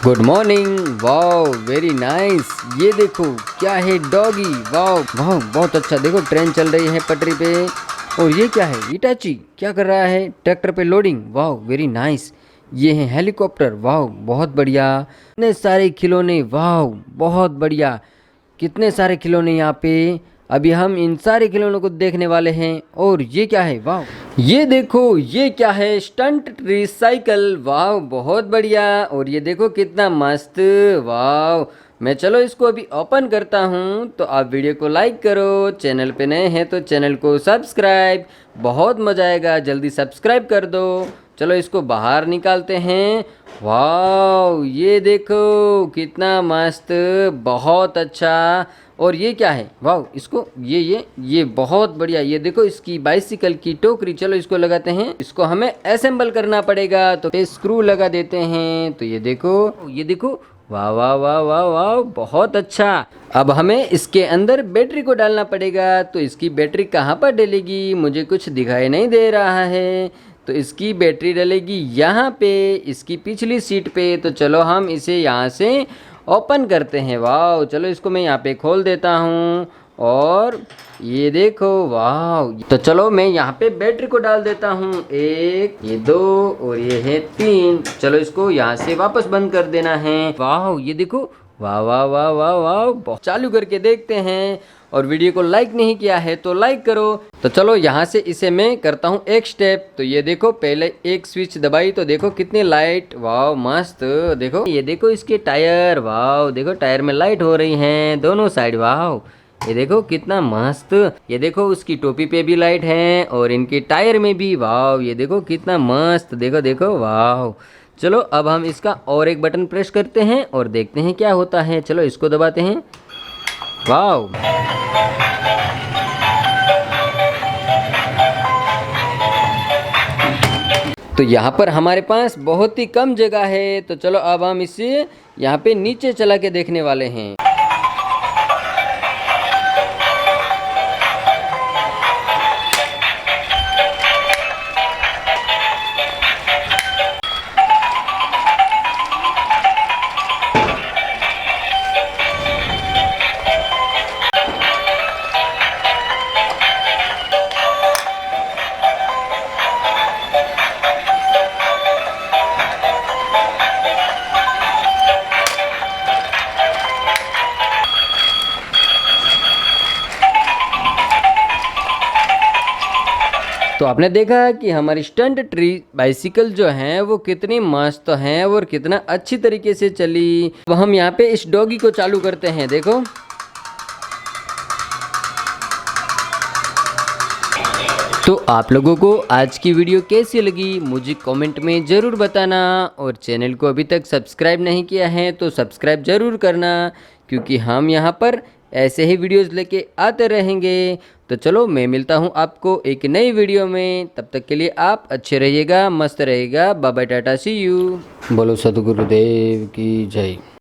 Good morning. Wow very nice. ये देखो क्या है, डॉगी। वाओ वाओ बहुत अच्छा। देखो ट्रेन चल रही है पटरी पे। और ये क्या है, इटाची क्या कर रहा है, ट्रैक्टर पे लोडिंग। Wow very nice. ये है हेलीकॉप्टर। वाओ बहुत बढ़िया। इतने सारे खिलौने। वाओ बहुत बढ़िया। कितने सारे खिलौने यहाँ पे। अभी हम इन सारे खिलौनों को देखने वाले हैं। और ये क्या है, वाह ये देखो ये क्या है, स्टंट रिसाइकल। वाह बहुत बढ़िया। और ये देखो कितना मस्त। वाह मैं चलो इसको अभी ओपन करता हूँ। तो आप वीडियो को लाइक करो, चैनल पे नए हैं तो चैनल को सब्सक्राइब। बहुत मज़ा आएगा, जल्दी सब्सक्राइब कर दो। चलो इसको बाहर निकालते हैं। वाह ये देखो कितना मस्त, बहुत अच्छा। और ये क्या है, वाह इसको ये बहुत बढ़िया। ये देखो इसकी बाइसिकल की टोकरी। चलो इसको लगाते हैं। इसको हमें असेंबल करना पड़ेगा, तो स्क्रू लगा देते हैं। तो ये देखो वाह वाह वाह वाह वाह बहुत अच्छा। अब हमें इसके अंदर बैटरी को डालना पड़ेगा। तो इसकी बैटरी कहाँ पर डलेगी, मुझे कुछ दिखाई नहीं दे रहा है। तो इसकी बैटरी डलेगी यहाँ पे, इसकी पिछली सीट पे। तो चलो हम इसे यहाँ से ओपन करते हैं। वाह चलो इसको मैं यहाँ पे खोल देता हूँ। और ये देखो वाह। तो चलो मैं यहाँ पे बैटरी को डाल देता हूँ। एक, ये दो, और ये है तीन। चलो इसको यहाँ से वापस बंद कर देना है। वाह ये देखो वाह वाह वाह वाह वाह। चालू करके देखते हैं। और वीडियो को लाइक नहीं किया है तो लाइक करो। तो चलो यहाँ से इसे मैं करता हूँ एक स्टेप। तो ये देखो पहले एक स्विच दबाई तो देखो कितनी लाइट। वाह मस्त। देखो ये देखो इसके टायर। वाह देखो टायर में लाइट हो रही हैं दोनों साइड। वाह ये देखो कितना मस्त। ये देखो उसकी टोपी पे भी लाइट है और इनके टायर में भी। वाह ये देखो कितना मस्त। देखो देखो वाह। चलो अब हम इसका और एक बटन प्रेस करते हैं और देखते हैं क्या होता है। चलो इसको दबाते हैं। वाह तो यहाँ पर हमारे पास बहुत ही कम जगह है। तो चलो अब हम इसे यहाँ पे नीचे चला के देखने वाले हैं। तो आपने देखा कि हमारी स्टंट ट्री बाइसिकल जो है वो कितनी मस्त है और कितना अच्छी तरीके से चली। अब हम यहाँ पे इस डॉगी को चालू करते हैं। देखो तो आप लोगों को आज की वीडियो कैसी लगी मुझे कमेंट में ज़रूर बताना। और चैनल को अभी तक सब्सक्राइब नहीं किया है तो सब्सक्राइब ज़रूर करना, क्योंकि हम यहाँ पर ऐसे ही वीडियोस लेके आते रहेंगे। तो चलो मैं मिलता हूँ आपको एक नई वीडियो में। तब तक के लिए आप अच्छे रहिएगा, मस्त रहिएगा। Bye bye, tata, see you. बोलो सदगुरुदेव की जय।